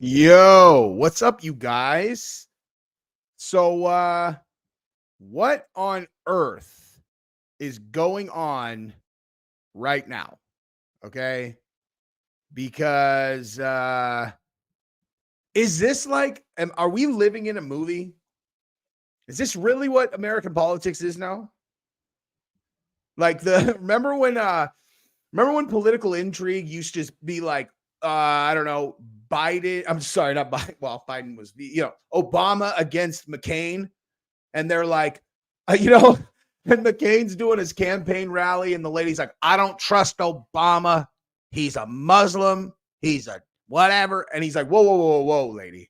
Yo, what's up, you guys? So, what on earth is going on right now? Okay. Because, is this like, are we living in a movie? Is this really what American politics is now? Like remember when political intrigue used to be like, I don't know, Biden. I'm sorry, not Biden. Well, Biden was, Obama against McCain. And they're like, and McCain's doing his campaign rally, and the lady's like, I don't trust Obama. He's a Muslim. He's a whatever. And he's like, whoa, whoa, whoa, whoa, lady.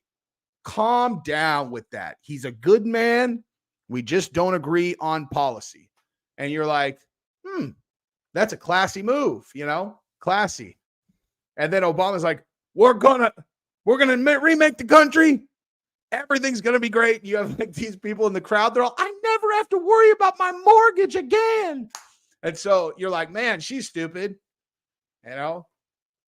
Calm down with that. He's a good man. We just don't agree on policy. And you're like, that's a classy move, classy. And then Obama's like, we're gonna remake the country. Everything's going to be great. You have like these people in the crowd. They're all, I never have to worry about my mortgage again. And so you're like, man, she's stupid.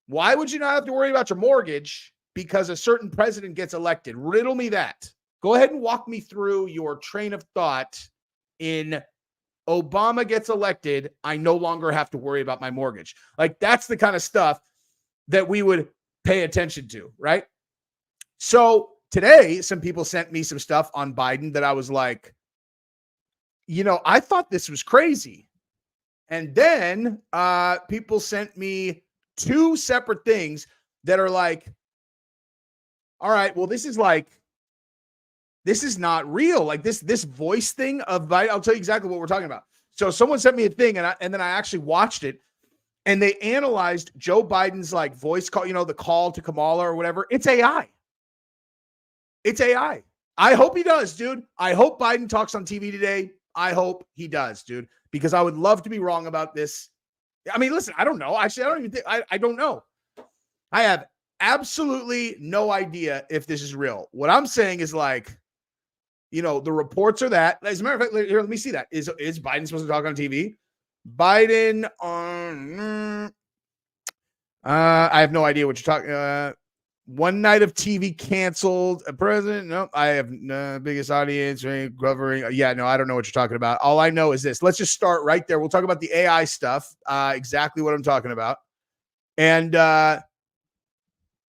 Why would you not have to worry about your mortgage because a certain president gets elected? Riddle me that. Go ahead and walk me through your train of thought in Obama gets elected. I no longer have to worry about my mortgage. Like that's the kind of stuff that we would pay attention to, right? So today, some people sent me some stuff on Biden that I was like, I thought this was crazy. And then people sent me two separate things that are like, all right, well, this is not real. Like this voice thing of Biden. I'll tell you exactly what we're talking about. So someone sent me a thing and then I actually watched it and they analyzed Joe Biden's like voice call, the call to Kamala or whatever. It's AI. It's AI. I hope he does, dude. I hope Biden talks on TV today. I hope he does, dude, because I would love to be wrong about this. I mean, listen, I don't know. Actually, I don't even think, I don't know. I have absolutely no idea if this is real. What I'm saying is like, the reports are that. As a matter of fact, here, let me see that. Is Biden supposed to talk on TV? Biden on, I have no idea what you're talking one night of TV canceled. A president? Nope. I have biggest audience covering. Yeah, no, I don't know what you're talking about. All I know is this. Let's just start right there. We'll talk about the AI stuff. Exactly what I'm talking about. And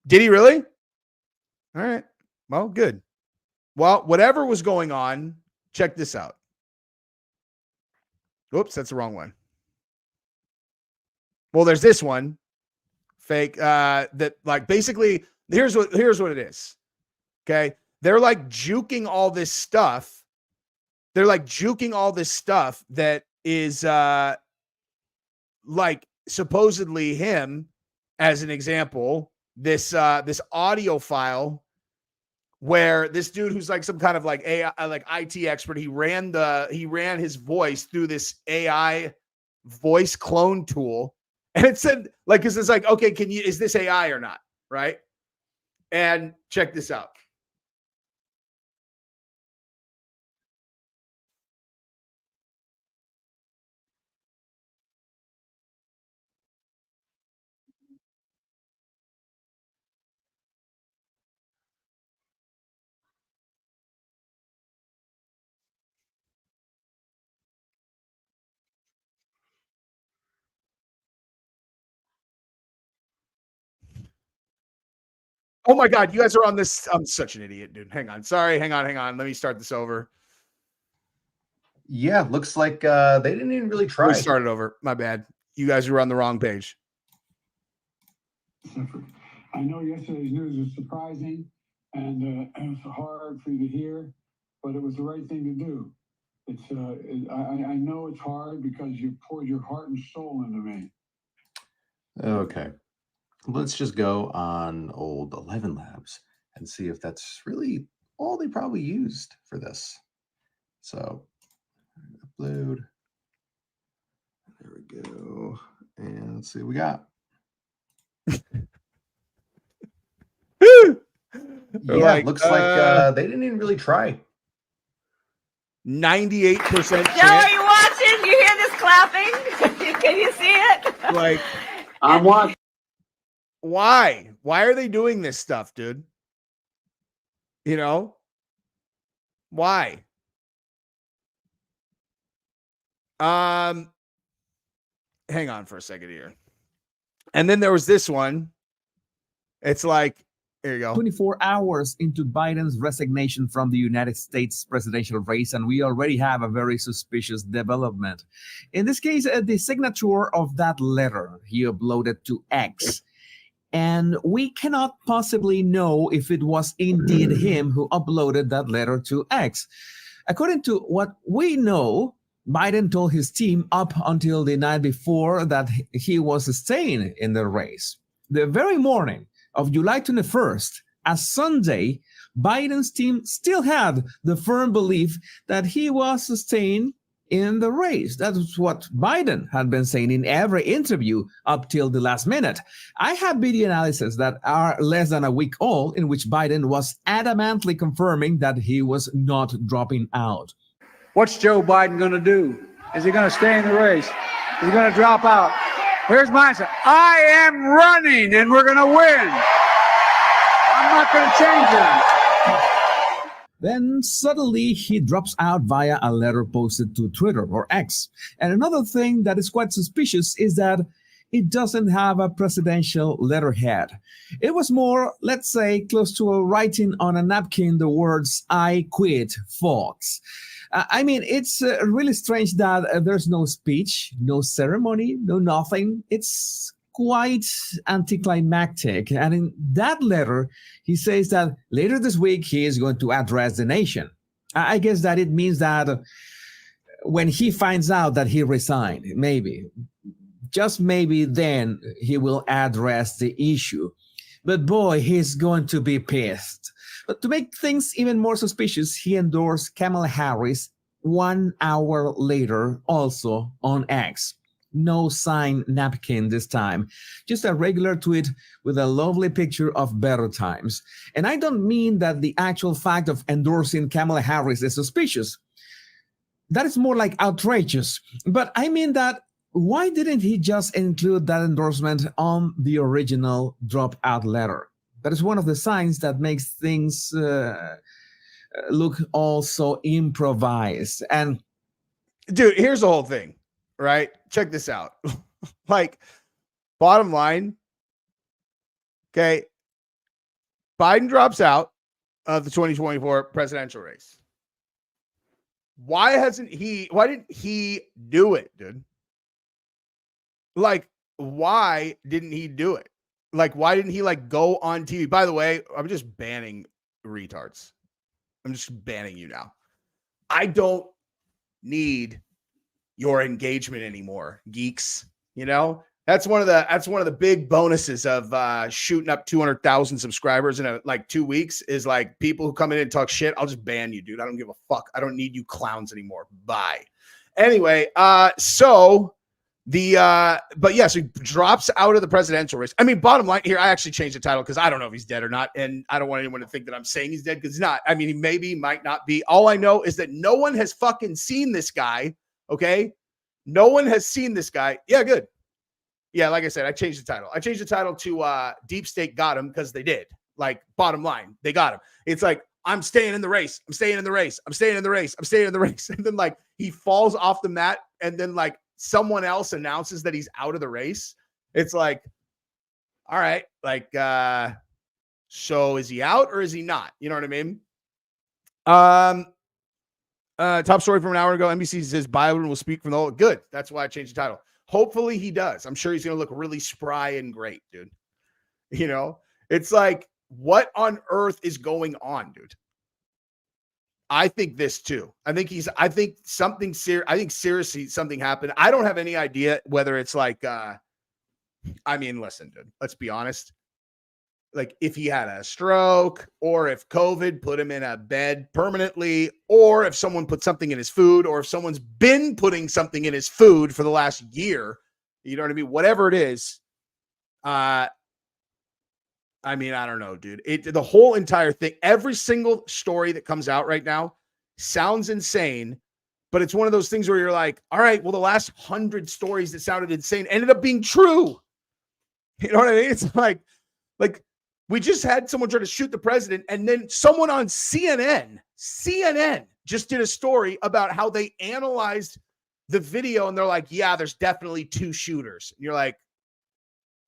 did he really? All right. Well, good. Well, whatever was going on, check this out. Oops, that's the wrong one. Well, there's this one. Fake. That like basically. Here's what it is. Okay. They're like juking all this stuff. That is like supposedly him as an example, this audio file where this dude who's like some kind of like AI, like IT expert, he ran his voice through this AI voice clone tool. And it said like, cause it's like, okay, is this AI or not? Right. And check this out. Oh my God, you guys are on this. I'm such an idiot, dude. Hang on. Sorry. Hang on. Let me start this over. Yeah, looks like they didn't even really try. Let me start it over. My bad. You guys were on the wrong page. I know yesterday's news was surprising and it was hard for you to hear, but it was the right thing to do. I know it's hard because you poured your heart and soul into me. Okay. Let's just go on old 11 Labs and see if that's really all they probably used for this. So upload. There we go. And let's see what we got. Yeah, looks like they didn't even really try. 98%. Joe, are you watching? You hear this clapping? Can you see it? Like, I'm watching. Why? Why are they doing this stuff, dude? You know? Why? Hang on for a second here. And then there was this one. It's like, here you go. 24 hours into Biden's resignation from the United States presidential race, and we already have a very suspicious development. In this case, the signature of that letter he uploaded to X. And we cannot possibly know if it was indeed him who uploaded that letter to X. According to what we know, Biden told his team up until the night before that he was staying in the race. The very morning of July 21st, a Sunday, Biden's team still had the firm belief that he was staying in the race. That's what Biden had been saying in every interview up till the last minute. I have video analysis that are less than a week old in which Biden was adamantly confirming that he was not dropping out. What's Joe Biden going to do? Is he going to stay in the race? Is he going to drop out? Here's my answer. I am running and we're going to win. I'm not going to change it. Then suddenly he drops out via a letter posted to Twitter or X. And another thing that is quite suspicious is that it doesn't have a presidential letterhead. It was more, let's say, close to a writing on a napkin the words, "I quit, Fox." I mean, it's really strange that there's no speech, no ceremony, no nothing. It's quite anticlimactic. And in that letter, he says that later this week, he is going to address the nation. I guess that it means that when he finds out that he resigned, maybe, just maybe then he will address the issue. But boy, he's going to be pissed. But to make things even more suspicious, he endorsed Kamala Harris 1 hour later, also on X. No sign napkin this time, just a regular tweet with a lovely picture of better times. And I don't mean that the actual fact of endorsing Kamala Harris is suspicious. That is more like outrageous. But I mean that why didn't he just include that endorsement on the original dropout letter? That is one of the signs that makes things look also improvised. And dude, here's the whole thing, right? Check this out. Like, bottom line, okay, Biden drops out of the 2024 presidential race. Why didn't he do it, dude? Like, why didn't he do it? Like, why didn't he go on TV? By the way, I'm just banning retards. I'm just banning you now. I don't need your engagement anymore, geeks. You know, that's one of the big bonuses of shooting up 200,000 subscribers in 2 weeks is people who come in and talk shit. I'll just ban you, dude. I don't give a fuck. I don't need you clowns anymore. Bye. Anyway, so he drops out of the presidential race. I mean, bottom line here, I actually changed the title because I don't know if he's dead or not. And I don't want anyone to think that I'm saying he's dead because he's not. I mean, he maybe, might not be. All I know is that no one has fucking seen this guy. Okay. No one has seen this guy. Yeah, good. Yeah, like I said, I changed the title. I changed the title to Deep State got him because they did. Bottom line, they got him. It's I'm staying in the race. I'm staying in the race. I'm staying in the race. I'm staying in the race. And then he falls off the mat and then someone else announces that he's out of the race. It's all right, so is he out or is he not? You know what I mean? Top story from an hour ago, NBC says Biden will speak from the whole. Good. That's why I changed the title. Hopefully he does. I'm sure he's going to look really spry and great, dude. You know, it's what on earth is going on, dude? I think this too. I think something serious. I think seriously something happened. I don't have any idea whether it's I mean, listen, dude, let's be honest. If he had a stroke or if COVID put him in a bed permanently, or if someone put something in his food, or if someone's been putting something in his food for the last year, you know what I mean? Whatever it is. I mean, I don't know, dude. The whole entire thing, every single story that comes out right now sounds insane, but it's one of those things where you're all right, well, the last 100 stories that sounded insane ended up being true. You know what I mean? It's like We just had someone try to shoot the president, and then someone on CNN just did a story about how they analyzed the video, and they're like, yeah, there's definitely 2 shooters. And you're like,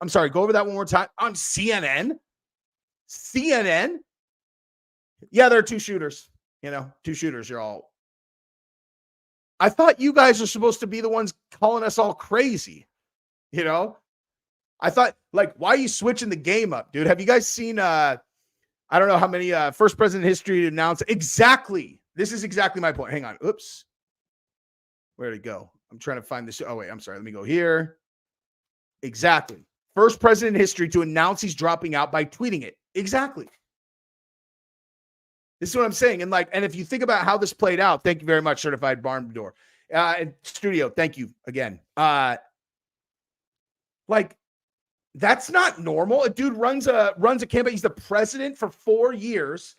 I'm sorry, go over that one more time. On CNN? CNN? Yeah, there are 2 shooters. 2 shooters. You're all. I thought you guys are supposed to be the ones calling us all crazy. I thought, like, why are you switching the game up, dude? Have you guys seen, I don't know how many first president in history to announce? Exactly. This is exactly my point. Hang on. Oops. Where'd it go? I'm trying to find this. Oh, wait, I'm sorry. Let me go here. Exactly. First president in history to announce he's dropping out by tweeting it. Exactly. This is what I'm saying. And if you think about how this played out, thank you very much, Certified Barn Door. Studio, thank you again. That's not normal. A dude runs a campaign. He's the president for 4 years.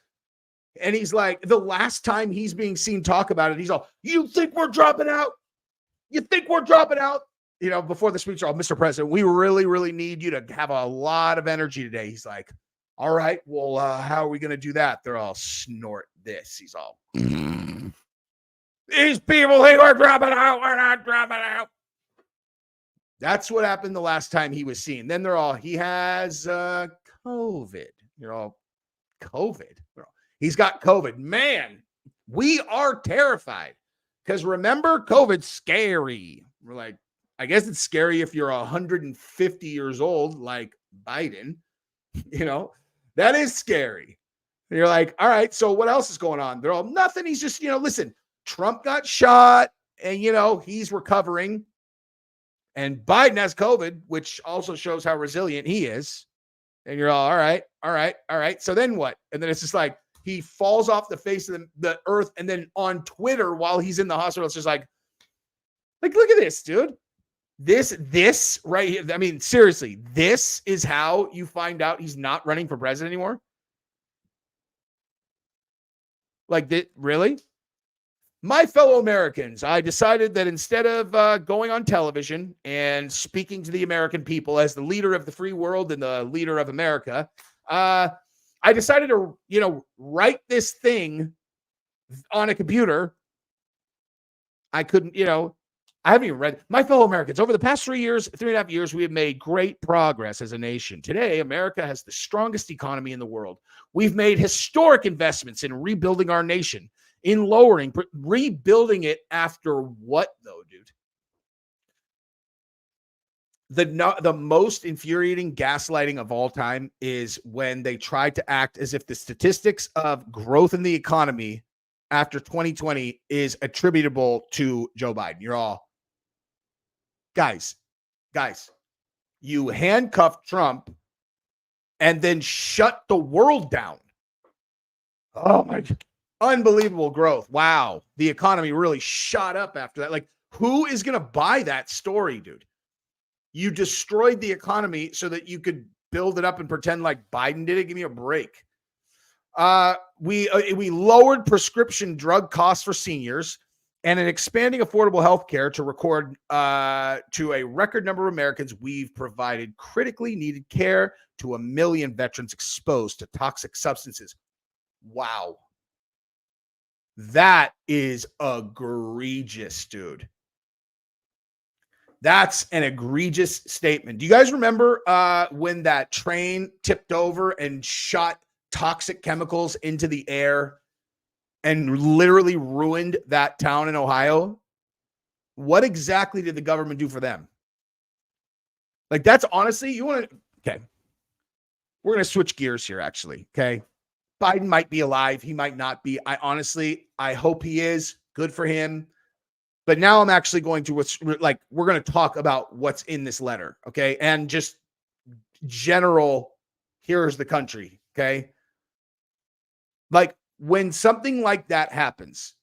And he's like, the last time he's being seen talk about it, he's all, you think we're dropping out? You think we're dropping out? Before the speech, Mr. President, we really, really need you to have a lot of energy today. He's like, all right, well, how are we going to do that? They're all snort this. He's all, these people think we're dropping out. We're not dropping out. That's what happened the last time he was seen. Then they're all, he has COVID. You're all, COVID. He's got COVID. Man, we are terrified. Because remember, COVID's scary. We're like, I guess it's scary if you're 150 years old, like Biden. That is scary. And you're like, all right, so what else is going on? They're all, nothing. He's just, listen, Trump got shot and, he's recovering. And Biden has COVID, which also shows how resilient he is. And you're all right. So then what? And then it's just like, he falls off the face of the earth. And then on Twitter, while he's in the hospital, it's just like, look at this, dude. This right here. I mean, seriously, this is how you find out he's not running for president anymore. Really? My fellow Americans, I decided that instead of going on television and speaking to the American people as the leader of the free world and the leader of America, I decided to, write this thing on a computer. I couldn't, I haven't even read. My fellow Americans, over the past 3.5 years, we have made great progress as a nation. Today, America has the strongest economy in the world. We've made historic investments in rebuilding our nation, in rebuilding it after what, though, dude? The most infuriating gaslighting of all time is when they try to act as if the statistics of growth in the economy after 2020 is attributable to Joe Biden. You're all, guys, you handcuffed Trump and then shut the world down. Oh my God. Unbelievable growth. Wow. The economy really shot up after that. Who is going to buy that story, dude? You destroyed the economy so that you could build it up and pretend like Biden did it. Give me a break. We lowered prescription drug costs for seniors and in expanding affordable health care to a record number of Americans. We've provided critically needed care to 1 million veterans exposed to toxic substances. Wow. That is egregious, dude. That's an egregious statement. Do you guys remember when that train tipped over and shot toxic chemicals into the air and literally ruined that town in Ohio? What exactly did the government do for them? That's honestly, okay. We're going to switch gears here, actually. Okay. Biden might be alive. He might not be. I hope he is. Good for him. But now I'm actually going to, we're going to talk about what's in this letter. Okay. And just general, here's the country. Okay. When something like that happens,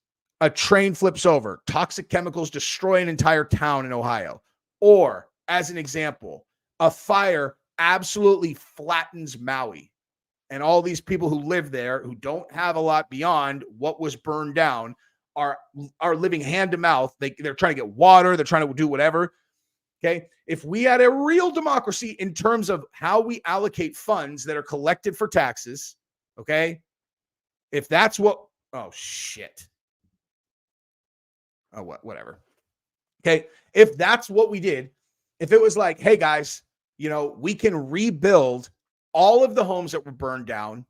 a train flips over, toxic chemicals destroy an entire town in Ohio, or as an example, a fire absolutely flattens Maui. And all these people who live there, who don't have a lot beyond what was burned down, are living hand to mouth. They're trying to get water. They're trying to do whatever. Okay. If we had a real democracy in terms of how we allocate funds that are collected for taxes, okay, if that's what, oh shit. Oh, whatever. Okay. If that's what we did, if it was like, hey guys, you know, we can rebuild all of the homes that were burned down.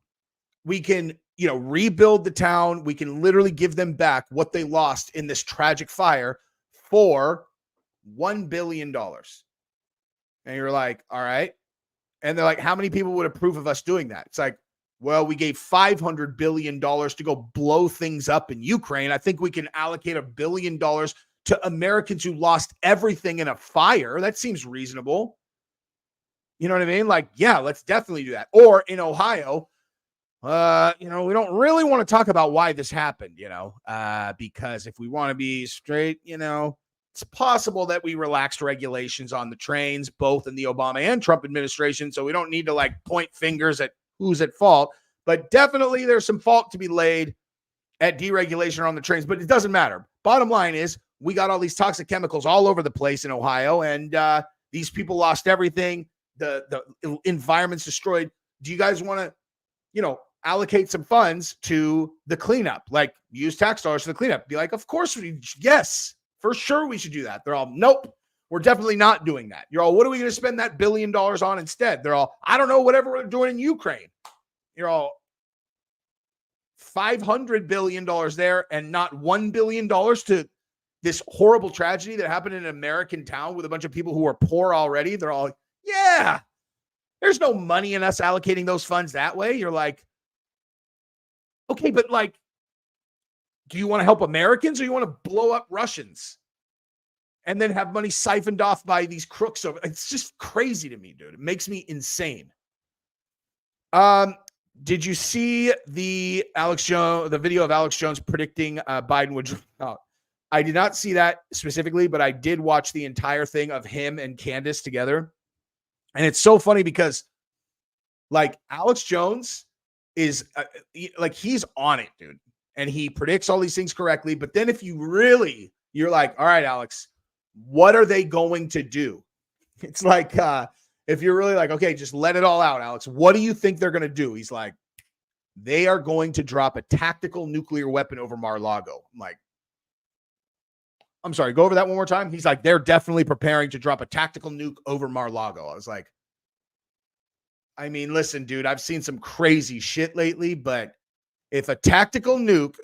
We can, you know, rebuild the town. We can literally give them back what they lost in this tragic fire for $1 billion. And you're like, all right. And they're like, how many people would approve of us doing that? It's like, well, we gave $500 billion to go blow things up in Ukraine. I think we can allocate $1 billion to Americans who lost everything in a fire. That seems reasonable. You know what I mean? Like, yeah, let's definitely do that. Or in Ohio, you know, we don't really want to talk about why this happened, you know, because if we want to be straight, you know, it's possible that we relaxed regulations on the trains, both in the Obama and Trump administration. So we don't need to like point fingers at who's at fault, but definitely there's some fault to be laid at deregulation on the trains, but it doesn't matter. Bottom line is we got all these toxic chemicals all over the place in Ohio, and these people lost everything. The environment's destroyed. Do you guys want to, you know, allocate some funds to the cleanup, like use tax dollars for the cleanup? Be like, of course yes, for sure we should do that. They're all, nope, we're definitely not doing that. You're all, what are we going to spend that $1 billion on instead? They're all, I don't know, whatever we're doing in Ukraine. You're all, $500 billion there and not $1 billion to this horrible tragedy that happened in an American town with a bunch of people who are poor already. They're all, yeah, there's no money in us allocating those funds that way. You're like, okay, but like, do you want to help Americans or you want to blow up Russians and then have money siphoned off by these crooks over? It's just crazy to me, dude. It makes me insane. Did you see the video of Alex Jones predicting Biden would drop out? I did not see that specifically, but I did watch the entire thing of him and Candace together. And it's so funny because like Alex Jones is like, he's on it, dude. And he predicts all these things correctly. But then if you really, you're like, all right, Alex, what are they going to do? It's like, if you're really like, okay, just let it all out, Alex. What do you think they're going to do? He's like, they are going to drop a tactical nuclear weapon over Mar-a-Lago. I'm like, I'm sorry, go over that one more time. He's like, they're definitely preparing to drop a tactical nuke over Mar-a-Lago. I was like, I mean, listen, dude, I've seen some crazy shit lately, but if a tactical nuke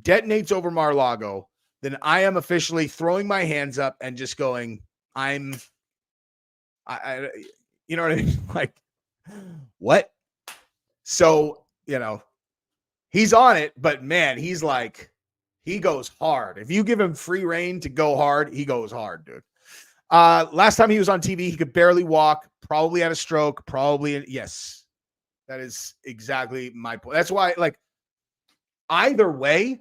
detonates over Mar-a-Lago, then I am officially throwing my hands up and just going, I you know what I mean? Like, what? So, you know, he's on it, but man, he's like, he goes hard. If you give him free reign to go hard, he goes hard, dude. Last time he was on TV, he could barely walk, probably had a stroke, probably. Yes, that is exactly my point. That's why, like, either way,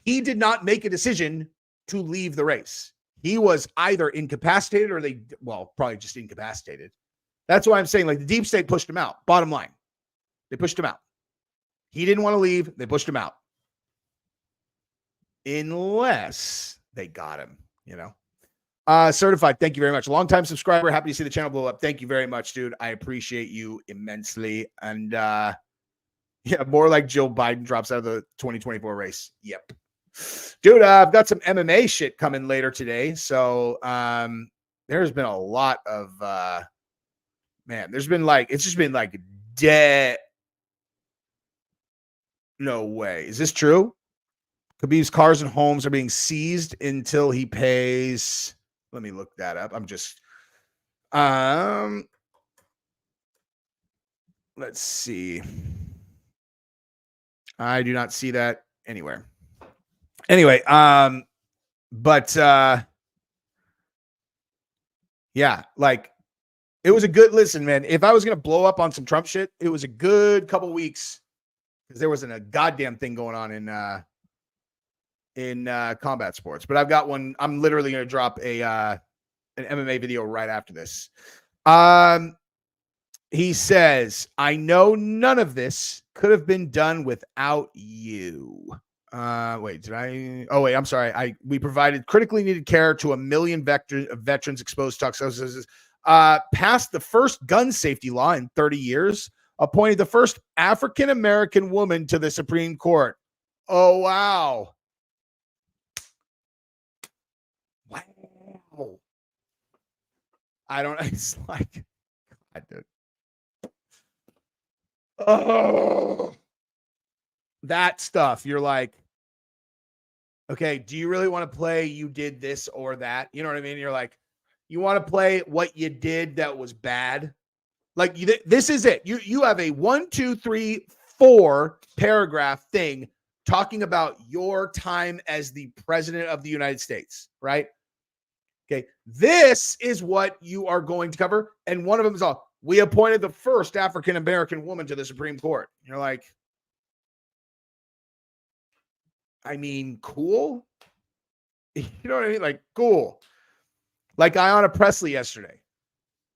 he did not make a decision to leave the race. He was either incapacitated or probably just incapacitated. That's why I'm saying, like, the deep state pushed him out. Bottom line, they pushed him out. He didn't want to leave. They pushed him out. Unless they got him, you know. Certified, thank you very much. Longtime subscriber, happy to see the channel blow up. Thank you very much, dude. I appreciate you immensely. And yeah, more like Joe Biden drops out of the 2024 race. Yep. Dude, I've got some MMA shit coming later today. So there's been a lot of man, there's been like, it's just been like dead. No way. Is this true? Khabib's cars and homes are being seized until he pays. Let me look that up. I'm just let's see. I do not see that anywhere. Anyway, but yeah, like it was a good listen, man. If I was gonna blow up on some Trump shit, it was a good couple weeks because there wasn't a goddamn thing going on in combat sports. But I've got one. I'm literally gonna drop an MMA video right after this. He says, I know none of this could have been done without you. Wait, did I? Oh, wait, I'm sorry. We provided critically needed care to 1 million veterans exposed to toxicity. Passed the first gun safety law in 30 years. Appointed the first African American woman to the Supreme Court. Oh, wow. Wow. I don't, it's like, God, dude. Oh, that stuff. You're like, okay, do you really want to play you did this or that? You know what I mean? You're like, you want to play what you did that was bad? Like, this is it. You have a 1, 2, 3, 4 paragraph thing talking about your time as the president of the United States, right? Okay, this is what you are going to cover. And one of them is all, we appointed the first African-American woman to the Supreme Court. You're like, I mean, cool. You know what I mean? Like, cool. Like Ayanna Pressley yesterday.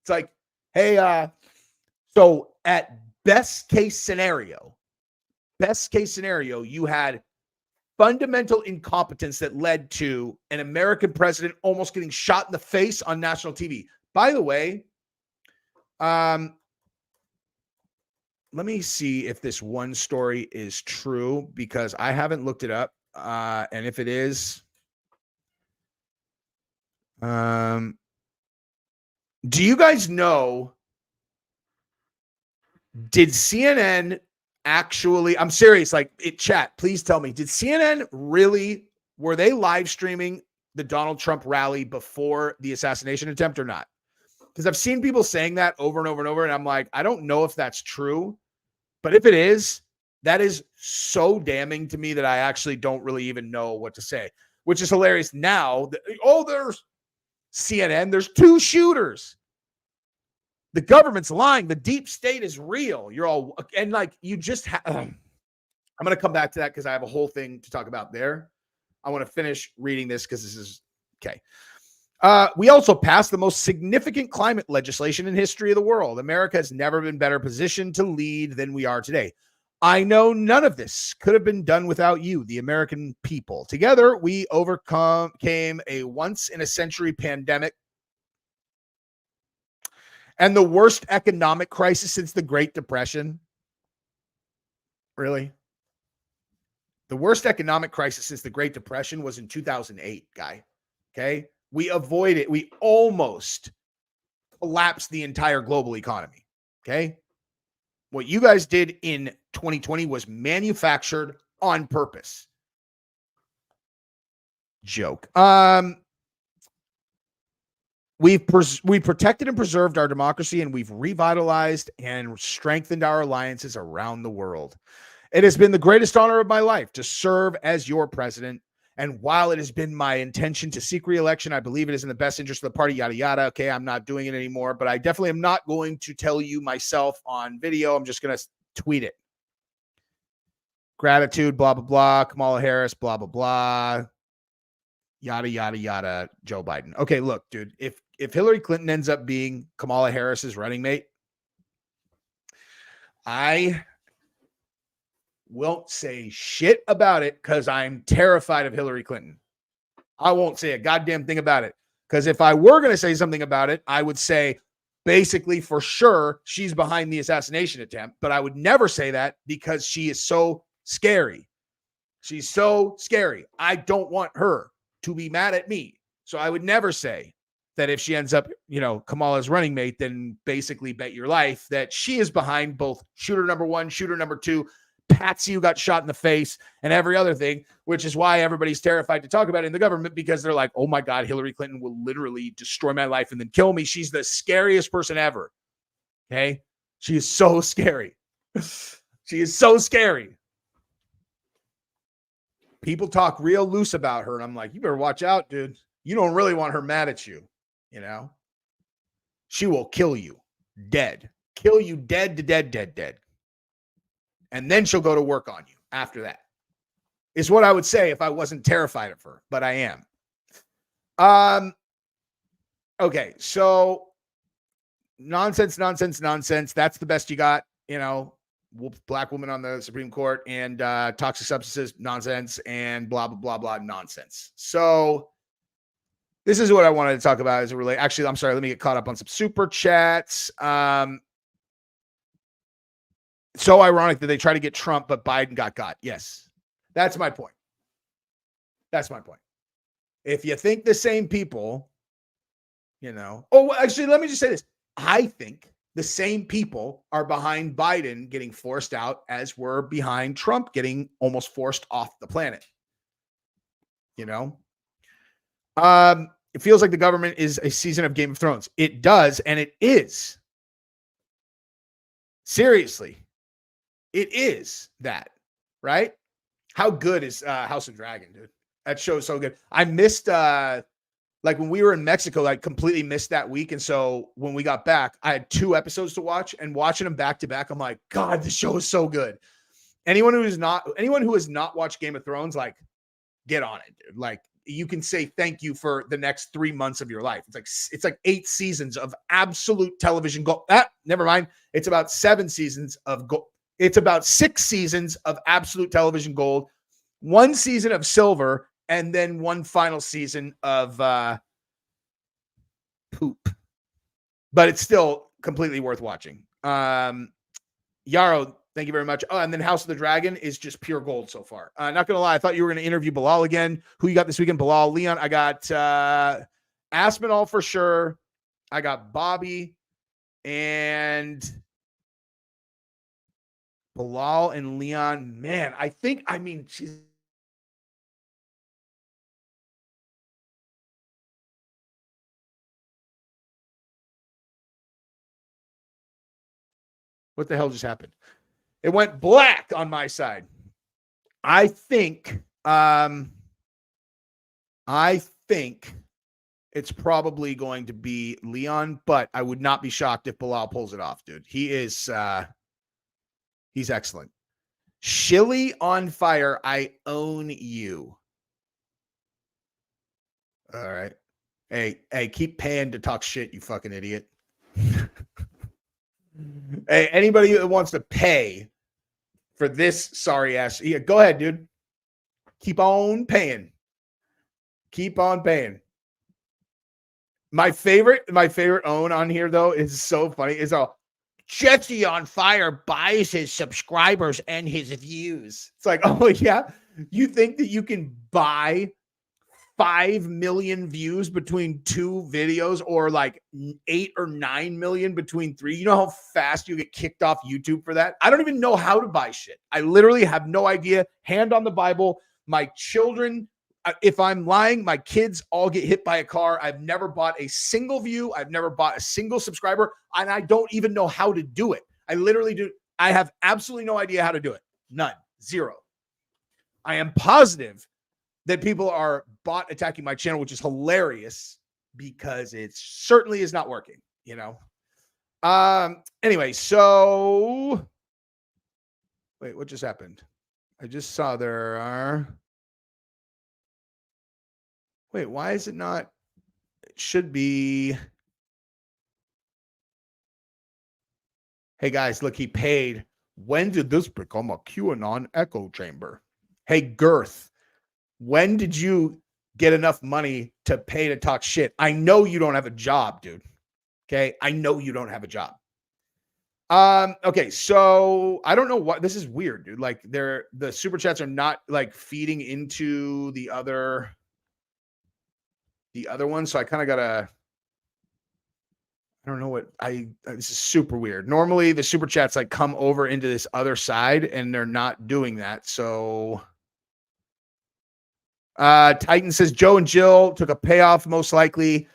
It's like, hey, so at best case scenario, you had fundamental incompetence that led to an American president almost getting shot in the face on national TV. By the way, let me see if this one story is true because I haven't looked it up. And if it is, do you guys know, did CNN actually, I'm serious, like chat, please tell me, did CNN really, were they live streaming the Donald Trump rally before the assassination attempt or not? Because I've seen people saying that over and over and over, and I'm like, I don't know if that's true, but if it is, that is so damning to me that I actually don't really even know what to say, which is hilarious now. There's CNN, there's 2 shooters. The government's lying. The deep state is real. You're all, and like, you just I'm going to come back to that because I have a whole thing to talk about there. I want to finish reading this because this is okay. We also passed the most significant climate legislation in history of the world. America has never been better positioned to lead than we are today. I know none of this could have been done without you, the American people. Together, we overcame a once-in-a-century pandemic and the worst economic crisis since the Great Depression. Really? The worst economic crisis since the Great Depression was in 2008, guy. Okay? We avoided, we almost collapsed the entire global economy. Okay? What you guys did in 2020 was manufactured on purpose. Joke. We've protected and preserved our democracy, and we've revitalized and strengthened our alliances around the world. It has been the greatest honor of my life to serve as your president. And while it has been my intention to seek re-election, I believe it is in the best interest of the party, yada, yada. Okay, I'm not doing it anymore, but I definitely am not going to tell you myself on video. I'm just going to tweet it. Gratitude, blah, blah, blah. Kamala Harris, blah, blah, blah. Yada, yada, yada. Joe Biden. Okay, look, dude, if Hillary Clinton ends up being Kamala Harris's running mate, I won't say shit about it because I'm terrified of Hillary Clinton. I won't say a goddamn thing about it because if I were going to say something about it, I would say basically for sure she's behind the assassination attempt, but I would never say that because she is so scary. She's so scary. I don't want her to be mad at me. So I would never say that if she ends up, Kamala's running mate, then basically bet your life that she is behind both shooter number 1, shooter number 2, Patsy who got shot in the face, and every other thing, which is why everybody's terrified to talk about it in the government because they're like, oh my God, Hillary Clinton will literally destroy my life and then kill me. She's the scariest person ever. Okay? She is so scary. She is so scary. People talk real loose about her, and I'm like, you better watch out, dude. You don't really want her mad at you, She will kill you dead. Kill you dead to dead. And then she'll go to work on you after that. Is what I would say if I wasn't terrified of her, but I am. Okay, so nonsense. That's the best you got, black woman on the Supreme Court, and toxic substances nonsense, and blah blah blah blah nonsense. So this is what I wanted to talk about as it relates. Actually, I'm sorry. Let me get caught up on some super chats. So ironic that they try to get Trump, but Biden got. Yes, that's my point. That's my point. If you think the same people, actually, let me just say this. I think the same people are behind Biden getting forced out as we're behind Trump getting almost forced off the planet. It feels like the government is a season of Game of Thrones. It does, and it is. Seriously. It is that, right? How good is House of Dragon, dude? That show is so good. I missed, when we were in Mexico, I completely missed that week. And so when we got back, I had 2 episodes to watch, and watching them back to back, I'm like, God, this show is so good. Anyone who has not watched Game of Thrones, get on it, dude. You can say thank you for the next 3 months of your life. It's like 8 seasons of absolute television gold. Never mind. It's about 7 seasons of gold. It's about 6 seasons of absolute television gold, 1 season of silver, and then 1 final season of poop. But it's still completely worth watching. Yarrow, thank you very much. Oh, and then House of the Dragon is just pure gold so far. Not going to lie, I thought you were going to interview Bilal again. Who you got this weekend? Bilal, Leon. I got Aspinall for sure. I got Bobby and Bilal and Leon. Man, geez. What the hell just happened? It went black on my side. I think it's probably going to be Leon, but I would not be shocked if Bilal pulls it off, dude. He's excellent. Shilly on fire. I own you. All right. Hey, keep paying to talk shit, you fucking idiot. Hey, anybody that wants to pay for this sorry ass, go ahead, dude. Keep on paying. Keep on paying. My favorite own on here though is so funny. Is Jesse on fire buys his subscribers and his views. It's like, oh yeah, you think that you can buy 5 million views between 2 videos, or 8 or 9 million between 3? You know how fast you get kicked off YouTube for that? I don't even know how to buy shit. I literally have no idea. Hand on the Bible. My children, if I'm lying, my kids all get hit by a car. I've never bought a single view. I've never bought a single subscriber, and I don't even know how to do it. I literally do. I have absolutely no idea how to do it. None. Zero. I am positive that people are bot attacking my channel, which is hilarious because it certainly is not working, Anyway, so wait, what just happened? I just saw there are. Wait, why is it not? It should be. Hey guys, look, he paid. When did this become a QAnon echo chamber? Hey, Girth. When did you get enough money to pay to talk shit? I know you don't have a job, dude. Okay. I know you don't have a job. Okay. So I don't know what, this is weird, dude. The super chats are not feeding into the other one. So I kind of gotta, I don't know what this is super weird. Normally the super chats come over into this other side and they're not doing that. So Titan says Joe and Jill took a payoff, most likely.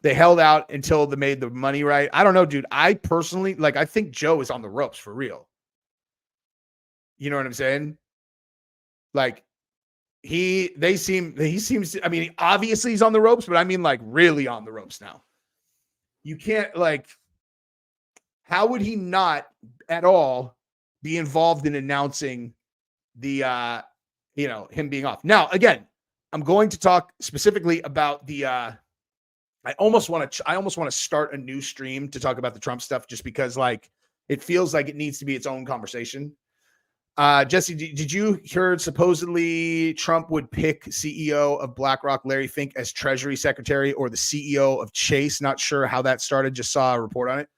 They held out until they made the money right. I don't know, dude. I personally I think Joe is on the ropes for real. You know what I'm saying? He seems I mean, obviously he's on the ropes, but I mean really on the ropes now. You can't how would he not at all be involved in announcing the him being off? Now, again, I'm going to talk specifically about the I almost want to start a new stream to talk about the Trump stuff, just because It feels like it needs to be its own conversation. Jesse, did you hear supposedly Trump would pick CEO of BlackRock, Larry Fink, as Treasury Secretary, or the CEO of Chase? Not sure how that started. Just saw a report on it.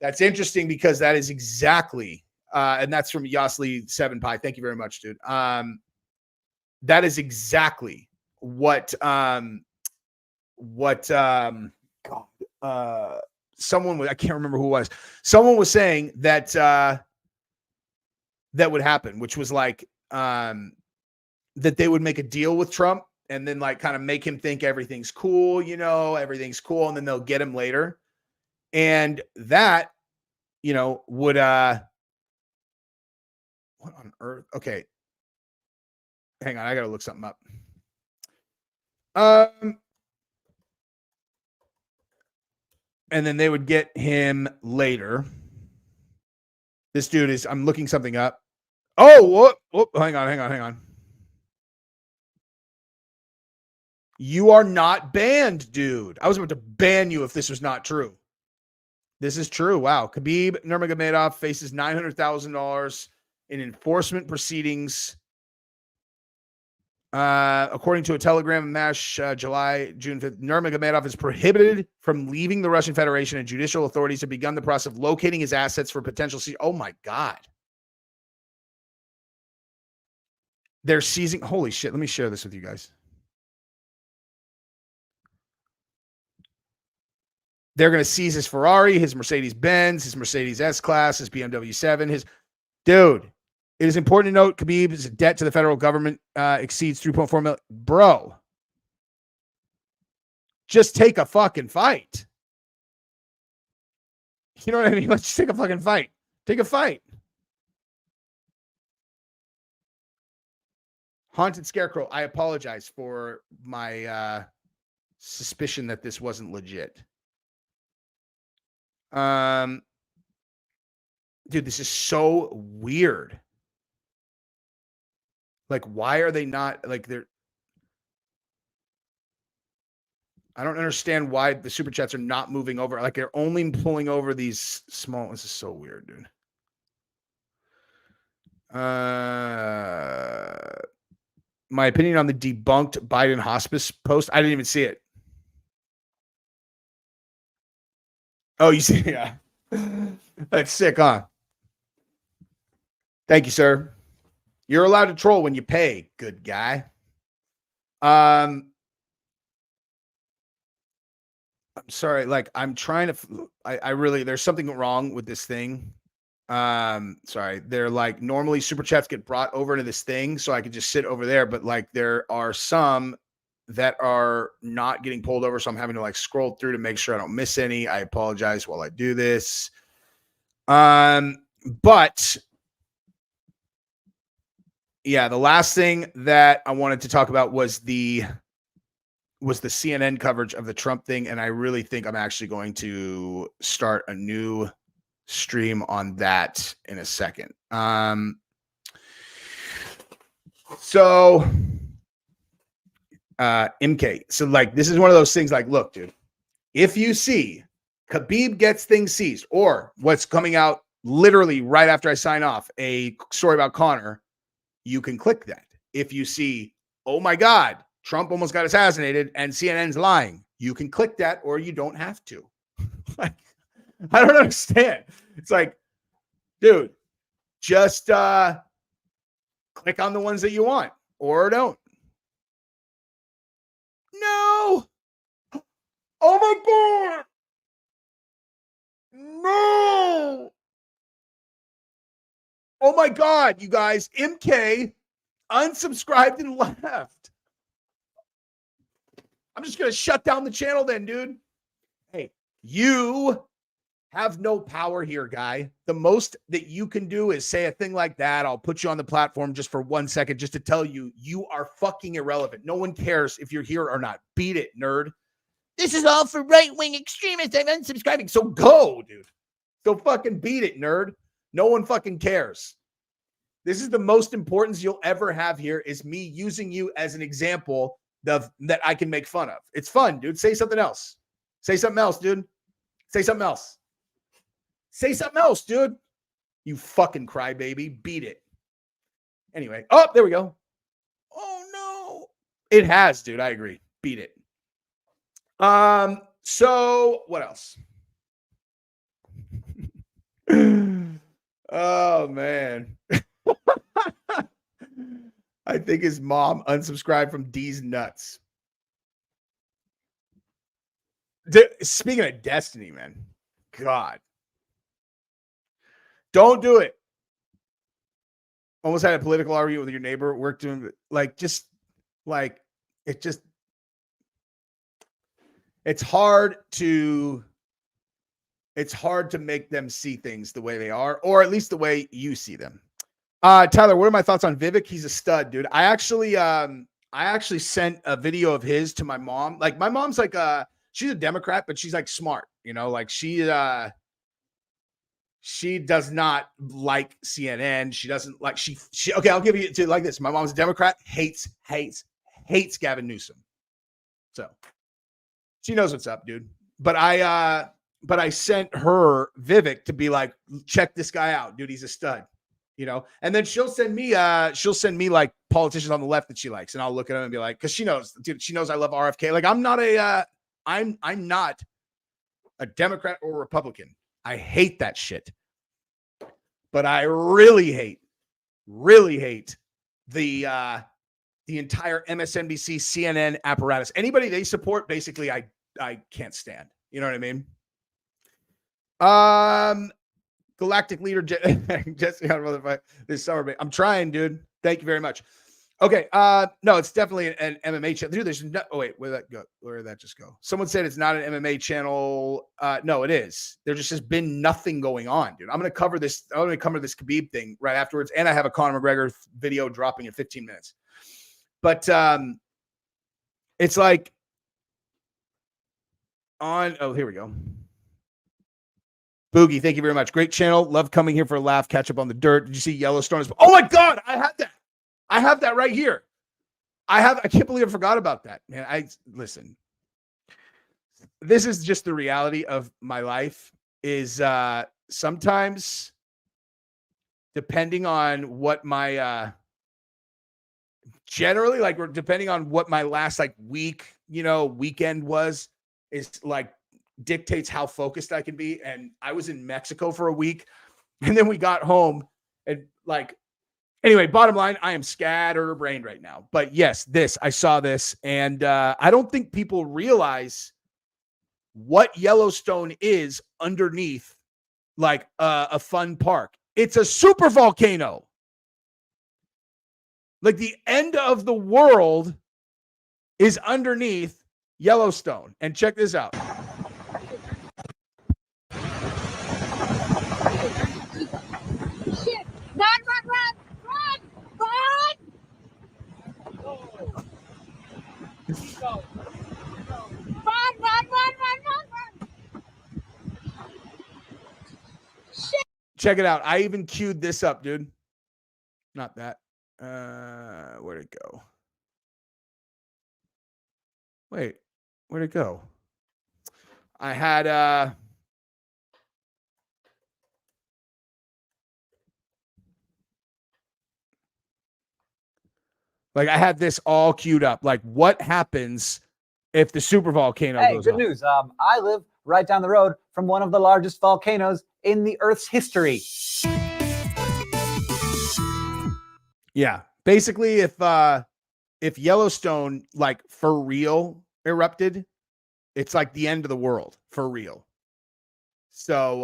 That's interesting because that is exactly, and that's from Yosli 7 Pi. Thank you very much, dude. That is exactly what someone was, I can't remember who it was. Someone was saying that that would happen, which was like that they would make a deal with Trump and then like kind of make him think everything's cool, you know, everything's cool, and then they'll get him later. And that, you know, would what on earth? Okay. Hang on, I gotta look something up. And then they would get him later. This dude is, I'm looking something up. Oh, whoop, hang on. You are not banned, dude. I was about to ban you if this was not true. This is true. Wow. Khabib Nurmagomedov faces $900,000 in enforcement proceedings. According to a Telegram MASH, June 5th, Nurmagomedov is prohibited from leaving the Russian Federation, and judicial authorities have begun the process of locating his assets for potential seizure. Oh my God. They're seizing. Holy shit. Let me share this with you guys. They're going to seize his Ferrari, his Mercedes-Benz, his Mercedes S-Class, his BMW 7, his dude. It is important to note Khabib's debt to the federal government exceeds $3.4 million. Bro, just take a fucking fight. You know what I mean? Let's just take a fucking fight. Take a fight. Haunted Scarecrow, I apologize for my suspicion that this wasn't legit. Dude, this is so weird. Like, why are they not like they're? I don't understand why the super chats are not moving over. Like, they're only pulling over these small. This is so weird, dude. My opinion on the debunked Biden hospice post. I didn't even see it. Oh, you see, yeah. That's sick, huh? Thank you, sir. You're allowed to troll when you pay, good guy. I'm sorry, like I'm trying to I really there's something wrong with this thing. Sorry. They're like normally super chats get brought over to this thing so I could just sit over there, but like there are some that are not getting pulled over, so I'm having to like scroll through to make sure I don't miss any. I apologize while I do this. But yeah, the last thing that I wanted to talk about was the CNN coverage of the Trump thing, and I really think I'm actually going to start a new stream on that in a second. So MK, so like this is one of those things like, look, dude, if you see Khabib gets things seized, or what's coming out literally right after I sign off, a story about Connor, you can click that. If you see, oh my God, Trump almost got assassinated and CNN's lying, you can click that, or you don't have to. Like, I don't understand. It's like, dude, just click on the ones that you want or don't. No. Oh my God. No. Oh my God, you guys, MK unsubscribed and left. I'm just going to shut down the channel then, dude. Hey, you have no power here, guy. The most that you can do is say a thing like that. I'll put you on the platform just for 1 second just to tell you, you are fucking irrelevant. No one cares if you're here or not. Beat it, nerd. This is all for right-wing extremists. I'm unsubscribing. So go, dude. So fucking beat it, nerd. No one fucking cares. This is the most importance you'll ever have here, is me using you as an example that I can make fun of. It's fun, dude. Say something else. Say something else, dude. Say something else. Say something else, dude. You fucking crybaby. Beat it. Anyway. Oh, there we go. Oh, no. It has, dude. I agree. Beat it. So what else? Oh, man. I think his mom unsubscribed from D's Nuts. Speaking of Destiny, man. God. Don't do it. Almost had a political argument with your neighbor. Worked doing it's hard to make them see things the way they are, or at least the way you see them. Tyler, what are my thoughts on Vivek? He's a stud, dude. I actually sent a video of his to my mom. Like, my mom's like she's a Democrat, but she's like smart, you know, like she does not like CNN. She doesn't like she okay, I'll give you to like this. My mom's a Democrat, hates Gavin Newsom. So she knows what's up, dude. But I sent her Vivek to be like, check this guy out, dude. He's a stud, you know. And then she'll send me like politicians on the left that she likes, and I'll look at them and be like, because she knows, dude, she knows I love RFK. Like, I'm not a Democrat or Republican. I hate that shit. But I really hate the entire MSNBC, CNN apparatus. Anybody they support, basically, I can't stand. You know what I mean? Galactic leader Jesse, this summer. I'm trying, dude. Thank you very much. Okay. No, it's definitely an MMA channel. Dude, there's no. Oh wait, where did that go? Where did that just go? Someone said it's not an MMA channel. No, it is. There just has been nothing going on, dude. I'm gonna cover this. I'm gonna cover this Khabib thing right afterwards, and I have a Conor McGregor video dropping in 15 minutes. But it's like on. Oh, here we go. Boogie, thank you very much. Great channel. Love coming here for a laugh. Catch up on the dirt. Did you see Yellowstone? Oh my God, I had that. I have that right here. I can't believe I forgot about that, man. Listen. This is just the reality of my life is sometimes depending on what my generally, like, depending on what my last like week, you know, weekend was, is like dictates how focused I can be. And I was in Mexico for a week, and then we got home, and like, anyway, bottom line, I am scatterbrained right now. But yes, I saw this, and I don't think people realize what Yellowstone is underneath, like a fun park. It's a super volcano. Like, the end of the world is underneath Yellowstone. And check this out. Shit! Run! Shit! Check it out. I even queued this up, dude. Not that. Where'd it go? Wait, where'd it go? I had like, I had this all queued up. Like, what happens if the super volcano goes good off? news. I live right down the road from one of the largest volcanoes in the Earth's history. Yeah. Basically, if Yellowstone, like, for real erupted, it's like the end of the world for real. So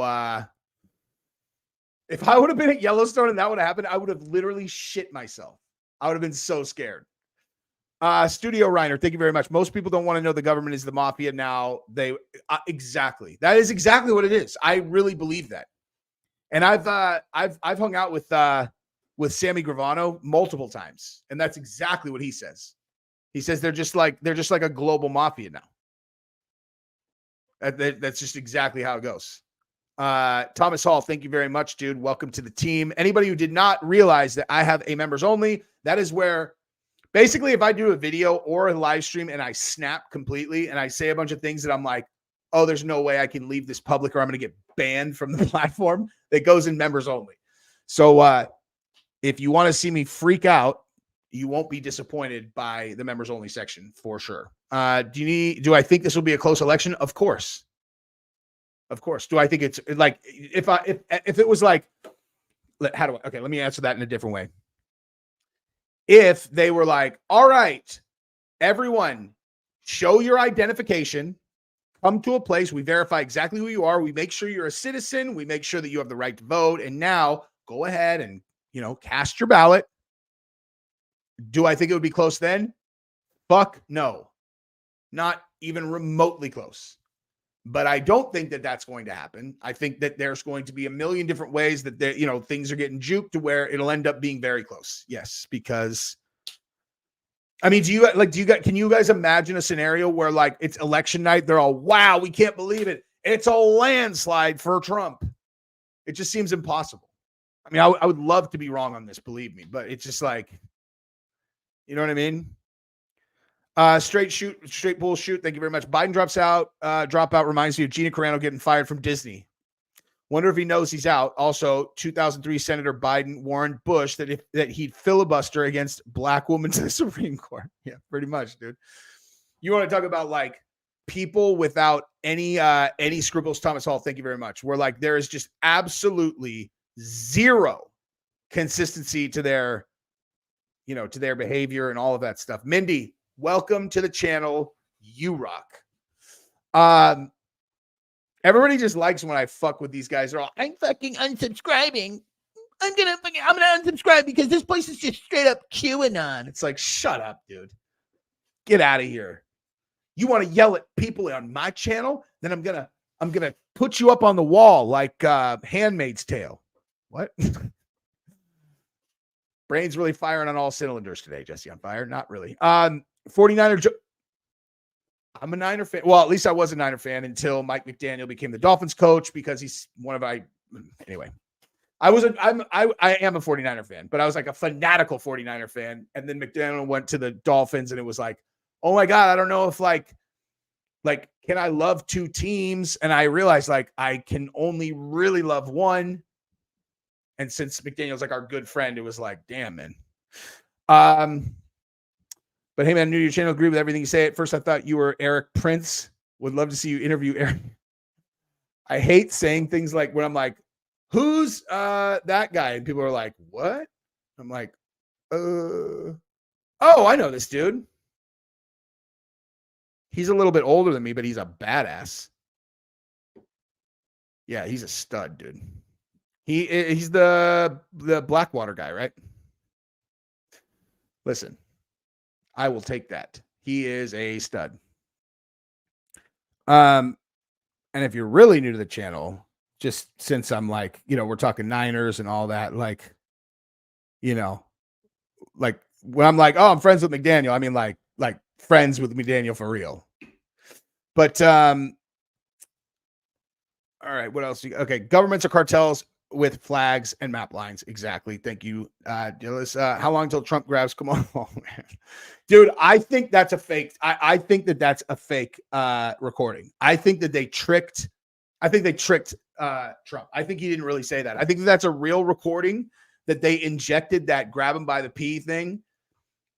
if I would have been at Yellowstone and that would have happened, I would have literally shit myself. I would have been so scared. Studio Reiner, thank you very much. Most people don't want to know the government is the mafia now. They exactly. That is exactly what it is. I really believe that. And I've hung out with Sammy Gravano multiple times, and that's exactly what he says. He says they're just like a global mafia now. That's just exactly how it goes. Thomas Hall, thank you very much, dude. Welcome to the team. Anybody who did not realize that I have a members only, that is where basically if I do a video or a live stream and I snap completely and I say a bunch of things that I'm like, oh, there's no way I can leave this public or I'm going to get banned from the platform that goes in members only. So if you want to see me freak out, you won't be disappointed by the members only section for sure. Do I think this will be a close election? Of course. Of course. Do I think it's like if it was like, let me answer that in a different way. If they were like, all right, everyone, show your identification, come to a place, we verify exactly who you are, we make sure you're a citizen, we make sure that you have the right to vote, and now go ahead and, cast your ballot. Do I think it would be close then? Fuck no. Not even remotely close. But I don't think that that's going to happen. I think that there's going to be a million different ways that things are getting juked to where it'll end up being very close. Yes, because I mean, can you guys imagine a scenario where like it's election night? They're all, wow, we can't believe it. It's a landslide for Trump. It just seems impossible. I mean, I would love to be wrong on this, believe me, but it's just like, you know what I mean? Straight bull shoot. Thank you very much. Biden dropout reminds me of Gina Carano getting fired from Disney. Wonder if he knows he's out. Also, 2003 Senator Biden warned Bush that he'd filibuster against black women to the Supreme Court. Yeah, pretty much, dude. You want to talk about like people without any scruples? Thomas Hall, thank you very much. Where like there is just absolutely zero consistency to their, to their behavior and all of that stuff. Mindy, welcome to the channel. You rock. Everybody just likes when I fuck with these guys. They're all, I'm fucking unsubscribing. I'm gonna unsubscribe because this place is just straight up QAnon. It's like, shut up, dude. Get out of here. You want to yell at people on my channel? Then I'm gonna put you up on the wall like Handmaid's Tale. What? Brain's really firing on all cylinders today, Jesse on fire. Not really. 49er. I'm a Niner fan. Well, at least I was a Niner fan until Mike McDaniel became the Dolphins coach because he's anyway. I am a 49er fan, but I was like a fanatical 49er fan. And then McDaniel went to the Dolphins and it was like, oh my God, I don't know if like, can I love two teams? And I realized like I can only really love one. And since McDaniel's like our good friend, it was like, damn, man. But hey, man, new to your channel, agree with everything you say. At first, I thought you were Eric Prince. Would love to see you interview Eric. I hate saying things like when I'm like, who's that guy? And people are like, what? I'm like, oh, I know this dude. He's a little bit older than me, but he's a badass. Yeah, he's a stud, dude. He's the Blackwater guy, right? Listen, I will take that. He is a stud. And if you're really new to the channel, just since I'm like, we're talking Niners and all that, like, like when I'm like, oh, I'm friends with McDaniel, I mean like friends with McDaniel for real. But all right, what else? Okay, governments are cartels with flags and map lines. Exactly. Thank you, Dillis. How long till Trump grabs? Come on, oh, man. Dude. I think that's a fake. I think that's a fake recording. I think that they tricked. I think they tricked Trump. I think he didn't really say that. I think that's a real recording that they injected that grab him by the pee thing.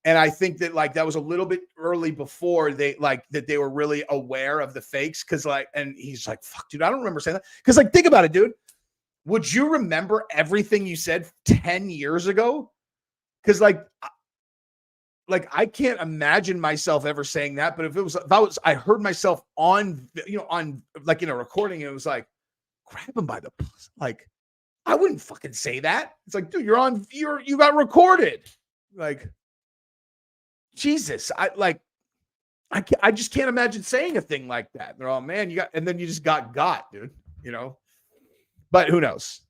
And I think that like that was a little bit early before they like that they were really aware of the fakes. Cause like, and he's like, fuck, dude, I don't remember saying that. Cause like, think about it, dude. Would you remember everything you said 10 years ago? Because like I can't imagine myself ever saying that. But if I heard myself on like in a recording, and it was like, grab him by the like, I wouldn't fucking say that. It's like, dude, you got recorded. Like, Jesus, I just can't imagine saying a thing like that. They're all, man, and then you just got, dude, But who knows?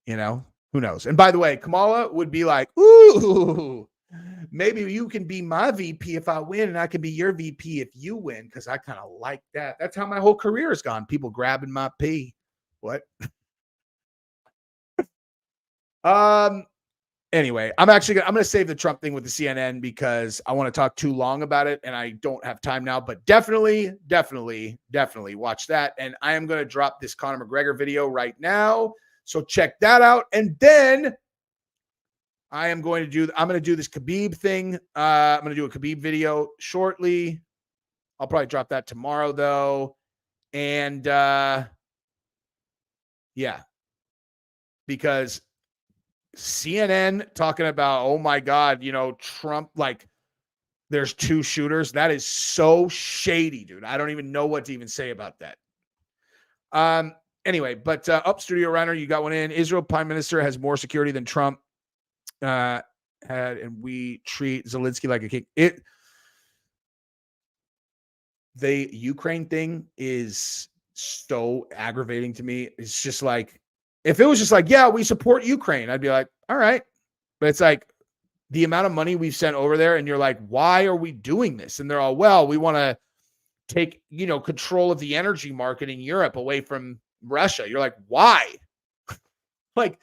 Who knows? And by the way, Kamala would be like, ooh, maybe you can be my VP if I win, and I can be your VP if you win, because I kind of like that. That's how my whole career has gone. People grabbing my pee. What? Anyway, I'm going to save the Trump thing with the CNN because I want to talk too long about it and I don't have time now, but definitely watch that. And I am going to drop this Conor McGregor video right now. So check that out. And then I'm going to do this Khabib thing. I'm going to do a Khabib video shortly. I'll probably drop that tomorrow though. And yeah, because CNN talking about, oh my God, Trump, like there's 2 shooters. That is so shady, dude. I don't even know what to even say about that. Anyway, but up Studio Runner, you got one in. Israel Prime Minister has more security than Trump had, and we treat Zelensky like a king. The Ukraine thing is so aggravating to me. It's just like, if it was just like, yeah, we support Ukraine, I'd be like, all right. But it's like the amount of money we've sent over there, and you're like, why are we doing this? And they're all, well, we want to take, control of the energy market in Europe away from Russia. You're like, why? Like,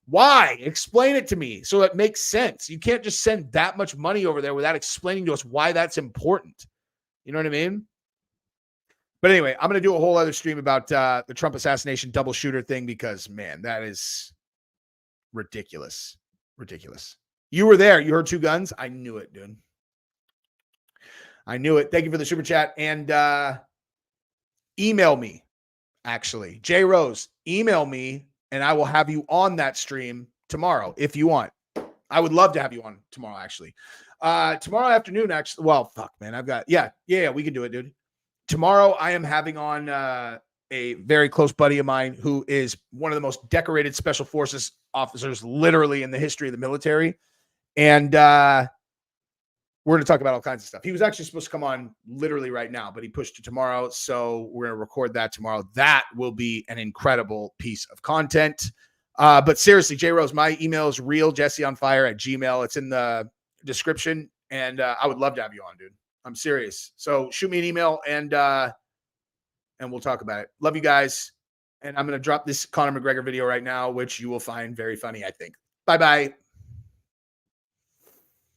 why? Explain it to me so it makes sense. You can't just send that much money over there without explaining to us why that's important. You know what I mean? But anyway, I'm going to do a whole other stream about the Trump assassination double shooter thing because, man, that is ridiculous. Ridiculous. You were there. You heard 2 guns. I knew it, dude. I knew it. Thank you for the super chat. And email me, actually. J Rose, email me, and I will have you on that stream tomorrow if you want. I would love to have you on tomorrow, actually. Tomorrow afternoon, actually. Well, fuck, man. I've got, yeah, we can do it, dude. Tomorrow, I am having on a very close buddy of mine who is one of the most decorated special forces officers literally in the history of the military. And we're going to talk about all kinds of stuff. He was actually supposed to come on literally right now, but he pushed to tomorrow. So we're going to record that tomorrow. That will be an incredible piece of content. But seriously, J Rose, my email is realjesseonfire@gmail. It's in the description. And I would love to have you on, dude. I'm serious. So shoot me an email and we'll talk about it. Love you guys. And I'm going to drop this Conor McGregor video right now, which you will find very funny, I think. Bye-bye.